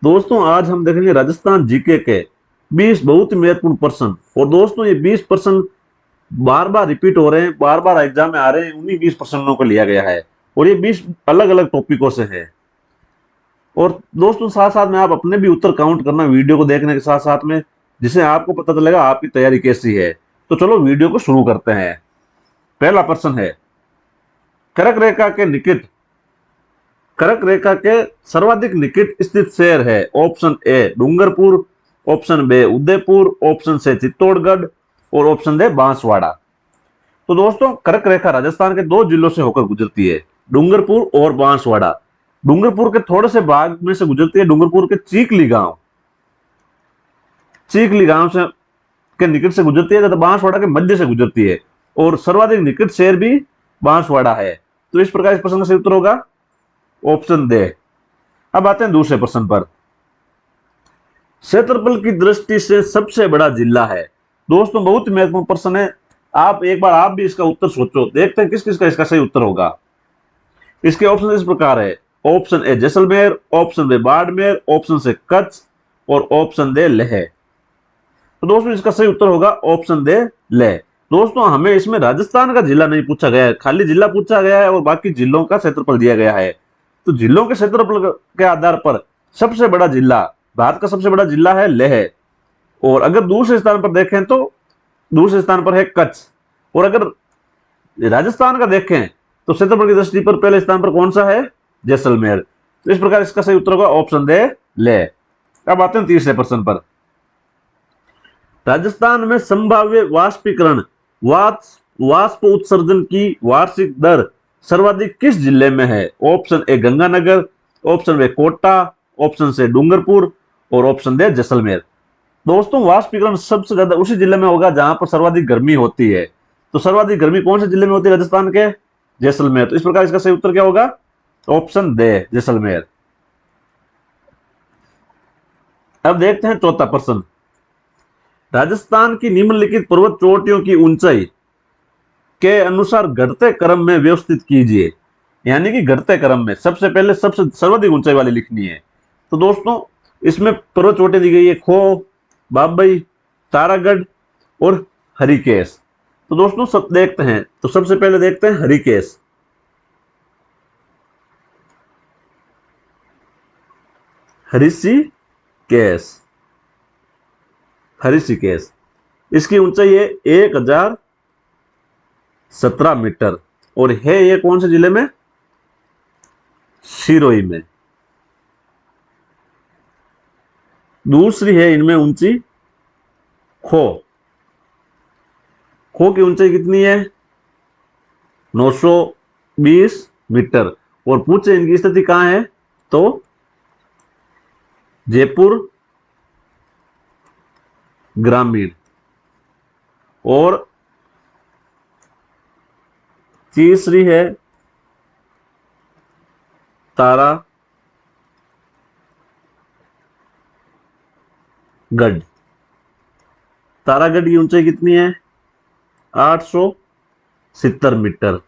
दोस्तों आज हम देखेंगे राजस्थान जीके के 20 बहुत ही महत्वपूर्ण प्रश्न। और दोस्तों ये 20 प्रश्न बार बार रिपीट हो रहे हैं, बार बार एग्जाम में आ रहे हैं, उन्हीं 20 प्रश्नों को लिया गया है और ये 20 अलग अलग टॉपिकों से है। और दोस्तों साथ साथ में आप अपने भी उत्तर काउंट करना वीडियो को देखने के साथ साथ में, जिससे आपको पता चलेगा आपकी तैयारी कैसी है। तो चलो वीडियो को शुरू करते हैं। पहला प्रश्न है, कर्क रेखा के निकट कर्क रेखा के सर्वाधिक निकट स्थित शहर है। Option A Dungarpur, option B Udaipur, option C Chittorgarh और ऑप्शन डी बांसवाड़ा। तो दोस्तों कर्क रेखा राजस्थान के दो जिलों से होकर गुजरती है, डूंगरपुर और बांसवाड़ा। डूंगरपुर के थोड़े से भाग में से गुजरती है, डूंगरपुर के चीखली गांव से के निकट से गुजरती है, तथा बांसवाड़ा के मध्य से गुजरती है और सर्वाधिक निकट शहर भी बांसवाड़ा है। तो इस प्रकार इस प्रश्न का सही उत्तर होगा ऑप्शन दे। अब आते हैं दूसरे प्रश्न पर। क्षेत्रफल की दृष्टि से सबसे बड़ा जिला है। दोस्तों बहुत ही महत्वपूर्ण प्रश्न है, आप एक बार आप भी इसका उत्तर सोचो, देखते हैं किस किस का इसका सही उत्तर होगा। इसके ऑप्शन इस प्रकार है, option A Jaisalmer, option B Barmer, option C Kutch और ऑप्शन दे लेह। तो दोस्तों इसका सही उत्तर होगा ऑप्शन दे लेह। दोस्तों हमें इसमें राजस्थान का जिला नहीं पूछा गया है, खाली जिला पूछा गया है और बाकी जिलों का क्षेत्रफल दिया गया है। तो जिलों के क्षेत्रफल के आधार पर सबसे बड़ा जिला, भारत का सबसे बड़ा जिला है लेह। और अगर दूसरे स्थान पर देखें तो दूसरे स्थान पर है कच्छ। और अगर राजस्थान का देखें तो क्षेत्रफल की दृष्टि पर पहले स्थान पर कौन सा है, जैसलमेर। तो इस प्रकार इसका सही उत्तर होगा ऑप्शन दे ले। अब आते हैं तीसरे प्रश्न पर। राजस्थान में संभाव्य वाष्पीकरण वाष्प उत्सर्जन की वार्षिक दर सर्वाधिक किस जिले में है। Option A Ganganagar, option B Kota, option C Dungarpur और ऑप्शन डी जैसलमेर। दोस्तों वाष्पीकरण सबसे ज्यादा उसी जिले में होगा जहां पर सर्वाधिक गर्मी होती है। तो सर्वाधिक गर्मी कौन से जिले में होती है राजस्थान के, जैसलमेर। तो इस प्रकार इसका सही उत्तर क्या होगा, ऑप्शन दे जैसलमेर। अब देखते हैं चौथा प्रश्न। राजस्थान की निम्नलिखित पर्वत चोटियों की ऊंचाई के अनुसार घटते क्रम में व्यवस्थित कीजिए। यानी कि घटते क्रम में सबसे पहले सबसे सर्वाधिक ऊंचाई वाली लिखनी है। तो दोस्तों इसमें पर्वत चोटियां दी गई है, खो, बाबई, तारागढ़ और हरिकेश। तो दोस्तों सब देखते हैं, तो सबसे पहले देखते हैं हरिकेश। हरिषिकेश इसकी ऊंचाई है 1017 मीटर और है ये कौन से जिले में, सिरोही में। दूसरी है इनमें ऊंची खो की ऊंचाई कितनी है, 920 मीटर। और पूछे इनकी स्थिति कहां है, तो जयपुर ग्रामीण। और तीसरी है तारागढ़। तारागढ़ की ऊंचाई कितनी है, 870 मीटर।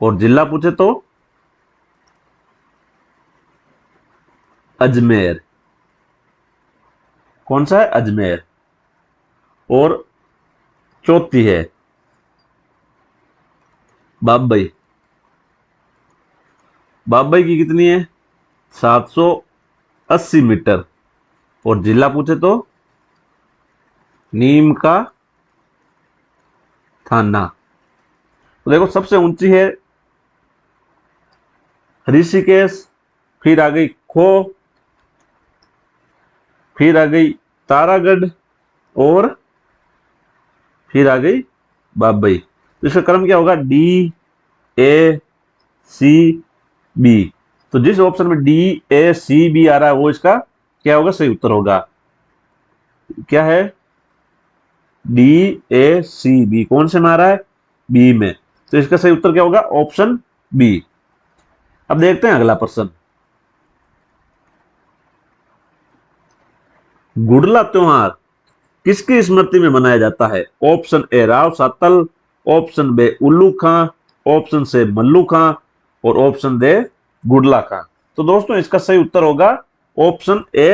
और जिला पूछे तो अजमेर। कौन सा है, अजमेर। और चौथी है बाबई। बाबई की कितनी है, 780 मीटर। और जिला पूछे तो नीम का थाना। तो देखो सबसे ऊंची है ऋषिकेश, फिर आ गई खो, फिर आ गई तारागढ़ और फिर आ गई बाबई। तो इसका क्रम क्या होगा, डी ए सी बी। तो जिस ऑप्शन में डी ए सी बी आ रहा है वो इसका क्या होगा, सही उत्तर होगा। क्या है, डी ए सी बी। कौन से में आ रहा है, बी में। तो इसका सही उत्तर क्या होगा, ऑप्शन बी। अब देखते हैं अगला प्रश्न। गुड़ला त्योहार किसकी स्मृति में मनाया जाता है। Option A Rao Satal, option B Ullu Khan, option C Mallu खां और ऑप्शन दे गुड़ला खां। तो दोस्तों इसका सही उत्तर होगा ऑप्शन ए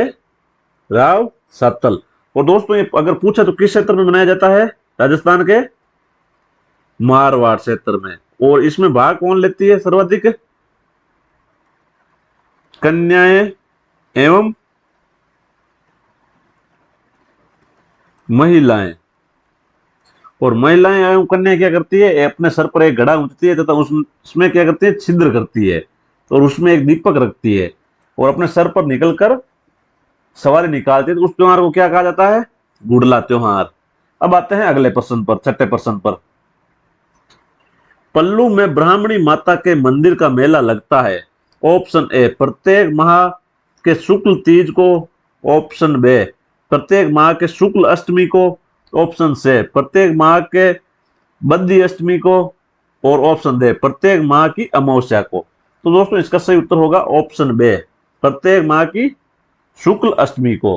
राव सातल। और दोस्तों ये अगर पूछा तो किस क्षेत्र में मनाया जाता है? राजस्थान के मारवाड़ क्षेत्र में। और इसमें भाग कौन लेती है सर्वाधिक? कन्याएं एवं महिलाएं। और महिलाएं एवं कन्या क्या करती है? अपने सर पर एक घड़ा ऊंचती है तथा उसमें क्या करती है? छिद्र करती है और उसमें एक दीपक रखती है और अपने सर पर निकलकर सवारी निकालती है। तो उस त्योहार को क्या कहा जाता है? गुड़ला त्योहार। अब आते हैं अगले प्रश्न पर, छठे प्रश्न पर। पल्लू में ब्राह्मणी माता के मंदिर का मेला लगता है। ऑप्शन ए प्रत्येक माह के शुक्ल तीज को। ऑप्शन बे प्रत्येक माह के शुक्ल अष्टमी को। ऑप्शन से प्रत्येक माह के बद्धी अष्टमी को। और ऑप्शन दे प्रत्येक माह की अमावस्या को। तो दोस्तों इसका सही उत्तर होगा ऑप्शन बे, प्रत्येक माह की शुक्ल अष्टमी को।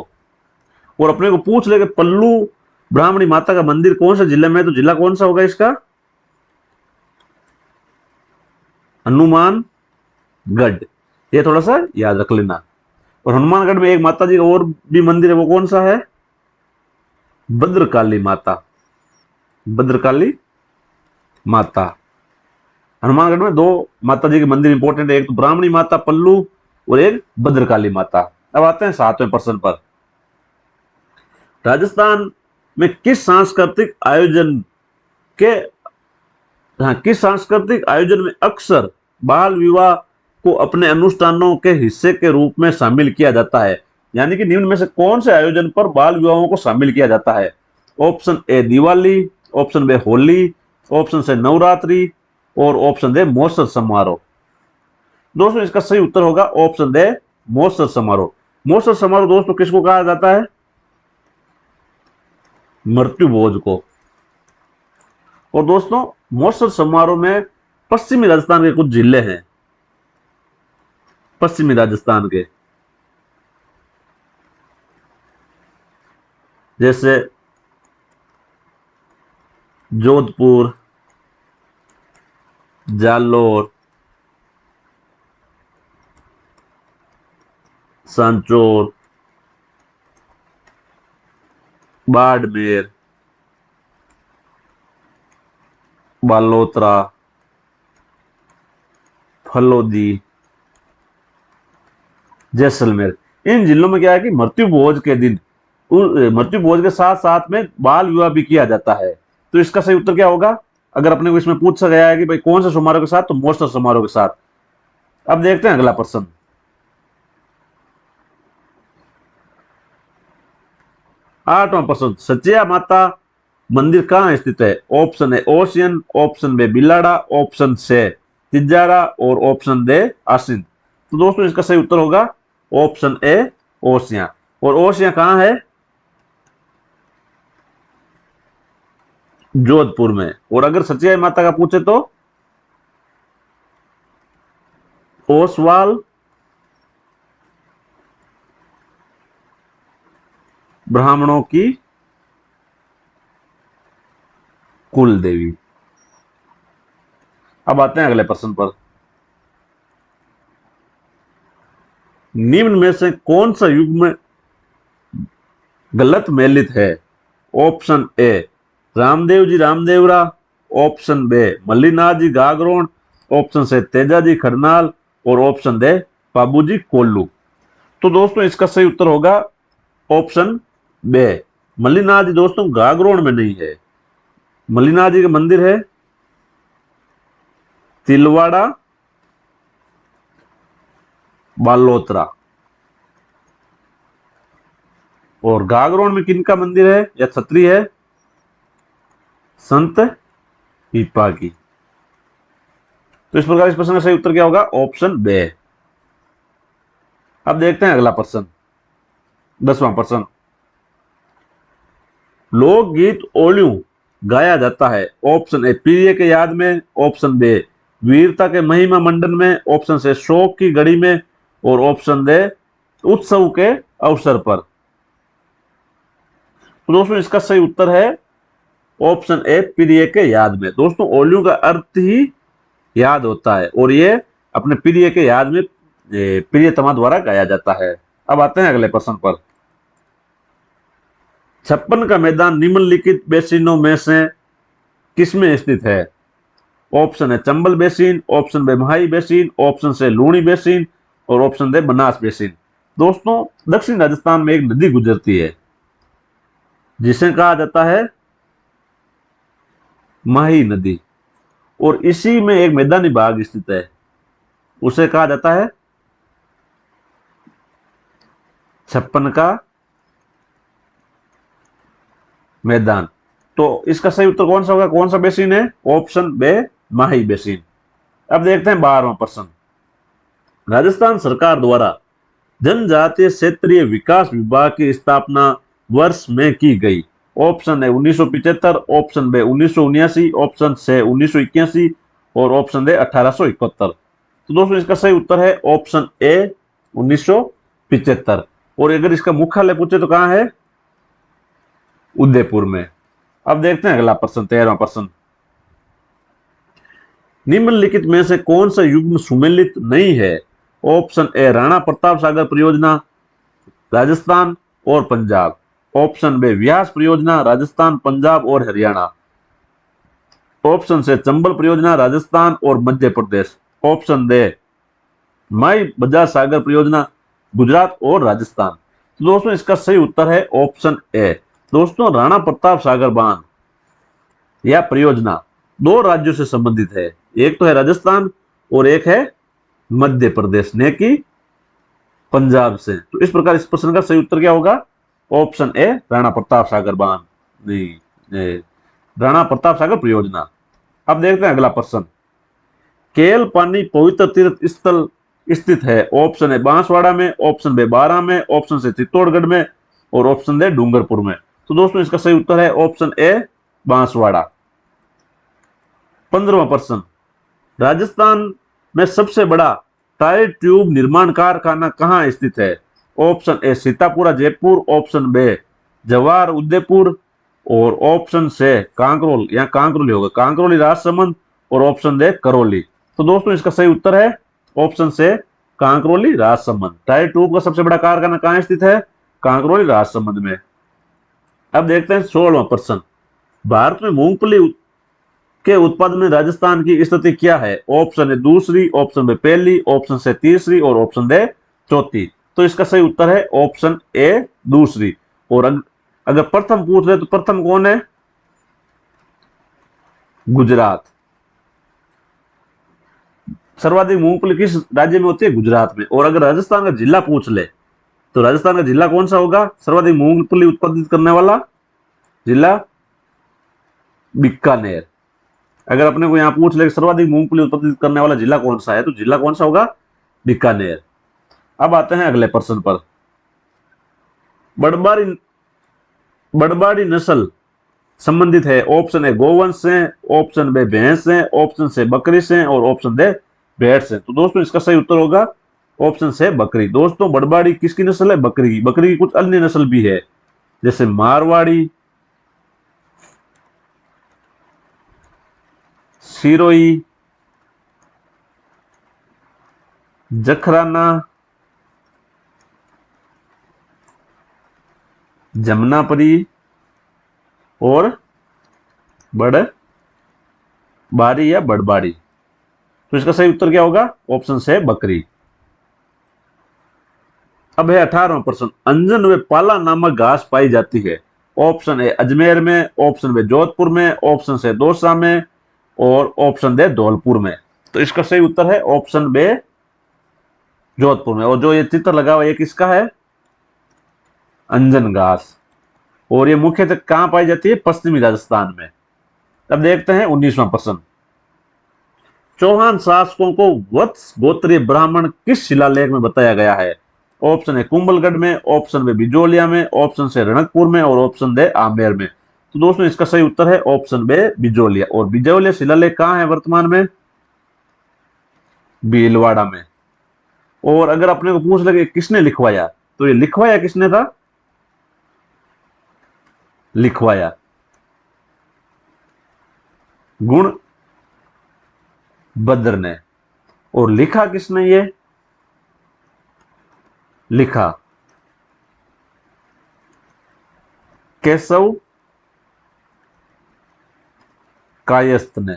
और अपने को पूछ ले कि पल्लू ब्राह्मणी माता का मंदिर कौन से जिले में है, तो जिला कौन सा होगा इसका? हनुमानगढ़। ये थोड़ा सा याद रख लेना। और हनुमानगढ़ में एक माता जी का और भी मंदिर है, वो कौन सा है? भद्रकाली माता। भद्रकाली माता। हनुमानगढ़ में दो माता जी के मंदिर इंपॉर्टेंट है, एक तो ब्राह्मणी माता पल्लू और एक भद्रकाली माता। अब आते हैं सातवें प्रश्न पर। राजस्थान में किस सांस्कृतिक आयोजन में अक्सर बाल विवाह को अपने अनुष्ठानों के हिस्से के रूप में शामिल किया जाता है? यानी कि निम्न में से कौन से आयोजन पर बाल विवाहों को शामिल किया जाता है? Option A Diwali, option B Holi, option C Navratri और ऑप्शन दे महोत्सव समारोह। दोस्तों इसका सही उत्तर होगा ऑप्शन दे महोत्सव समारोह। महोत्सव समारोह दोस्तों किसको कहा जाता है? मृत्यु भोज को। और दोस्तों महोत्सव समारोह में पश्चिमी राजस्थान के कुछ जिले हैं, पश्चिमी राजस्थान के, जैसे जोधपुर, जालोर, सांचौर, बाड़मेर, बालोतरा, फलोदी, जैसलमेर। इन जिलों में क्या है कि मृत्यु भोज के दिन, मृत्यु भोज के साथ साथ में बाल विवाह भी किया जाता है। तो इसका सही उत्तर क्या होगा? अगर अपने को इसमें पूछा गया है कि भाई कौन से समारोह के साथ, तो महोत्सव समारोह के साथ। अब देखते हैं अगला प्रश्न। आठवां प्रश्न, सचिया माता मंदिर कहां स्थित है? Option A Osian, option B Bilara, option C Tijara और ऑप्शन दे आसिन। तो दोस्तों इसका सही उत्तर होगा ऑप्शन ए ओसिया। और ओसिया कहां है? जोधपुर में। और अगर सचिया माता का पूछे तो ओसवाल ब्राह्मणों की कुल देवी। अब आते हैं अगले प्रश्न पर। निम्न में से कौन सा युग्म गलत मेलित है? Option A Ramdev ji Ramdevra, option B Mallinath ji Gagron, option C Teja जी खरनाल और ऑप्शन दे बाबूजी कोल्लू। तो दोस्तों इसका सही उत्तर होगा ऑप्शन बे, मल्लीनाथ जी दोस्तों गागरोन में नहीं है। मल्लीनाथ जी का मंदिर है तिलवाड़ा, बालोतरा। और गागरोन में किनका मंदिर है या छतरी है? संत पीपा की। तो इस प्रकार इस प्रश्न का सही उत्तर क्या होगा? ऑप्शन बे। अब देखते हैं अगला प्रश्न, 10वां प्रश्न। लोकगीत ओलियों गाया जाता है? ऑप्शन ए प्रिय के याद में, ऑप्शन बे वीरता के महिमा मंडन में, ऑप्शन से शोक की घड़ी में और ऑप्शन दे उत्सव के अवसर पर। तो दोस्तों इसका सही उत्तर है ऑप्शन ए प्रिय के याद में। दोस्तों ओलियों का अर्थ ही याद होता है और ये अपने प्रिय के याद में प्रियतमा द्वारा गाया जाता है। अब आते हैं अगले प्रश्न पर। 56 का मैदान निम्नलिखित बेसिनों में से किसमें स्थित है? ऑप्शन है Chambal basin, option B Mahi basin, option C Luni basin और ऑप्शन दे बनास बेसिन। दोस्तों, दक्षिण राजस्थान में एक नदी गुजरती है जिसे कहा जाता है माही नदी, और इसी में एक मैदानी भाग स्थित है, उसे कहा जाता है 56 का मैदान। तो इसका सही उत्तर कौन सा होगा, कौन सा बेसिन है? ऑप्शन बे माही बेसिन। अब देखते हैं 12वां प्रश्न। राजस्थान सरकार द्वारा जनजातीय क्षेत्रीय विकास विभाग की स्थापना वर्ष में की गई। ऑप्शन है 1975, ऑप्शन बी 1979, ऑप्शन से 1981 और ऑप्शन दे 1871। तो दोस्तों, इसका सही उत्तर है ऑप्शन ए 1975। और अगर इसका मुख्यालय पूछे तो कहां है? उदयपुर में। अब देखते हैं अगला प्रश्न, 13वां प्रश्न। निम्नलिखित में से कौन सा युग्म सुमेलित नहीं है? ऑप्शन ए राणा प्रताप सागर परियोजना राजस्थान और पंजाब, ऑप्शन बी व्यास परियोजना राजस्थान, पंजाब और हरियाणा, ऑप्शन से चंबल परियोजना राजस्थान और मध्य प्रदेश, ऑप्शन दे माई बजाज सागर परियोजना गुजरात और राजस्थान। तो दोस्तों, इसका सही उत्तर है ऑप्शन ए। दोस्तों, राणा प्रताप सागर बांध या परियोजना दो राज्यों से संबंधित है, एक तो है राजस्थान और एक है मध्य प्रदेश ने की पंजाब से। तो इस प्रकार इस प्रश्न का सही उत्तर क्या होगा? ऑप्शन ए राणा प्रताप सागर बांध, नहीं, राणा प्रताप सागर परियोजना। अब देखते हैं अगला प्रश्न। केल पानी पवित्र तीर्थ स्थल स्थित है। ऑप्शन है बांसवाड़ा में, ऑप्शन बी बारां में, ऑप्शन से चित्तौड़गढ़ में और ऑप्शन दे डूंगरपुर में। तो दोस्तों, इसका सही उत्तर है ऑप्शन ए बांसवाड़ा। 15वां प्रश्न। राजस्थान में सबसे बड़ा टायर ट्यूब निर्माण कारखाना कहां स्थित है? Option A Sitapura Jaipur, option B Jawahar Udaipur और ऑप्शन से कांकरोल या कांकरोली होगा, कांकरोली राजसमंद और ऑप्शन दे करौली। तो दोस्तों, इसका सही उत्तर है ऑप्शन से कांकरोली राजसमंद। टायर ट्यूब का सबसे बड़ा कारखाना कहां स्थित है? कांकरोली राजसमंद में। अब देखते हैं 16वां प्रश्न। भारत में मूंगफली के उत्पादन में राजस्थान की स्थिति क्या है? ऑप्शन है दूसरी, ऑप्शन में पहली, ऑप्शन से तीसरी और ऑप्शन दे चौथी। तो इसका सही उत्तर है ऑप्शन ए दूसरी। और अगर प्रथम पूछ रहे तो प्रथम कौन है? गुजरात। सर्वाधिक मूंगफली किस राज्य में होती है? गुजरात में। और अगर राजस्थान का जिला पूछ ले तो राजस्थान का जिला कौन सा होगा सर्वाधिक मूंगफली उत्पादित करने वाला? जिला बीकानेर। अगर अपने को यहां पूछ ले सर्वाधिक मूंगफली उत्पादित करने वाला जिला कौन सा है तो जिला कौन सा होगा? बीकानेर। अब आते हैं अगले प्रश्न पर। बड़बाड़ी बड़बाड़ी नस्ल संबंधित है। ऑप्शन है गोवंश से, ऑप्शन बे भैंस से, ऑप्शन से बकरी से और ऑप्शन दे भेड़ से। तो दोस्तों, इसका सही उत्तर होगा ऑप्शन से बकरी। दोस्तों, बड़बाड़ी किसकी नस्ल है? बकरी की। बकरी की कुछ अन्य नस्ल भी है जैसे मारवाड़ी, सिरोही, जखराना, जमुनापरी और बड़बाड़ी या बड़बाड़ी। तो इसका सही उत्तर क्या होगा? ऑप्शन से बकरी। अब है 18वां प्रश्न। अंजन व पाला नामक घास पाई जाती है। ऑप्शन ए अजमेर में, ऑप्शन बी जोधपुर में, ऑप्शन से दौसा में और ऑप्शन दे धौलपुर में। तो इसका सही उत्तर है ऑप्शन बे जोधपुर में। और जो ये चित्र लगा हुआ है किसका है? अंजन घास। और ये मुख्यतः कहां पाई जाती है? पश्चिमी राजस्थान में। अब देखते हैं 19वां प्रश्न। चौहान शासकों को वत्स गोत्रीय ब्राह्मण किस शिलालेख में बताया गया है? ऑप्शन है कुंभलगढ़ में, ऑप्शन बी बिजोलिया में, ऑप्शन से रणकपुर में और ऑप्शन दे आमेर में। तो दोस्तों, इसका सही उत्तर है ऑप्शन बी बिजोलिया। और बिजोलिया शिलालेख कहां है वर्तमान में? भीलवाड़ा में। और अगर अपने को पूछ लगे किसने लिखवाया तो ये लिखवाया किसने था? लिखवाया गुण भद्र ने। और लिखा किसने? ये लिखा केशव कायस्थ ने।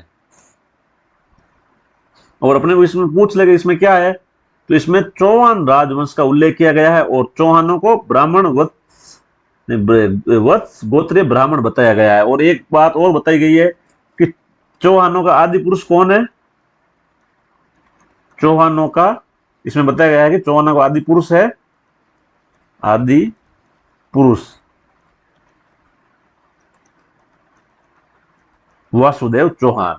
और अपने को इसमें पूछ लेगा इसमें क्या है, तो इसमें चौहान राजवंश का उल्लेख किया गया है और चौहानों को ब्राह्मण वत्स गोत्रीय ब्राह्मण बताया गया है। और एक बात और बताई गई है कि चौहानों का आदि पुरुष कौन है। चौहानों का इसमें बताया गया है कि चौहानों का आदि पुरुष है, आदि पुरुष वासुदेव चौहान।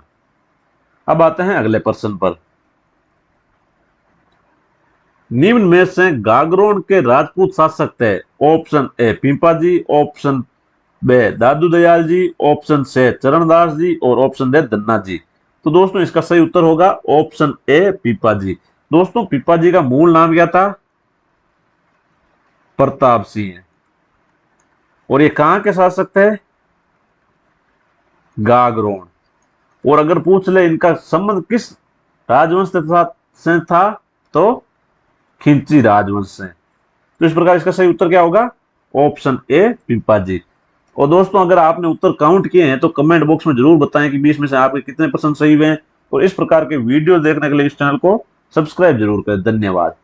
अब आते हैं अगले प्रश्न पर। निम्न में से गागरोन के राजपूत शासक थे। Option A Pipaji, option B Dadu Dayal ji, option C Charandas ji और ऑप्शन डी धन्ना जी। तो दोस्तों इसका सही उत्तर होगा ऑप्शन ए पिंपाजी। दोस्तों पिंपाजी का मूल नाम क्या था, प्रताप सिंह। और ये कहां के शासक थे, गागरोन। और अगर पूछ ले इनका संबंध किस राजवंश से था, तो खिंची राजवंश से। तो इस प्रकार इसका सही उत्तर क्या होगा, ऑप्शन ए पिंपाजी। और दोस्तों अगर आपने उत्तर काउंट किए हैं तो कमेंट बॉक्स में जरूर बताएं कि 20 में से आपके कितने % सही हुए हैं। और इस प्रकार के वीडियो देखने के लिए इस चैनल को सब्सक्राइब जरूर करें। धन्यवाद।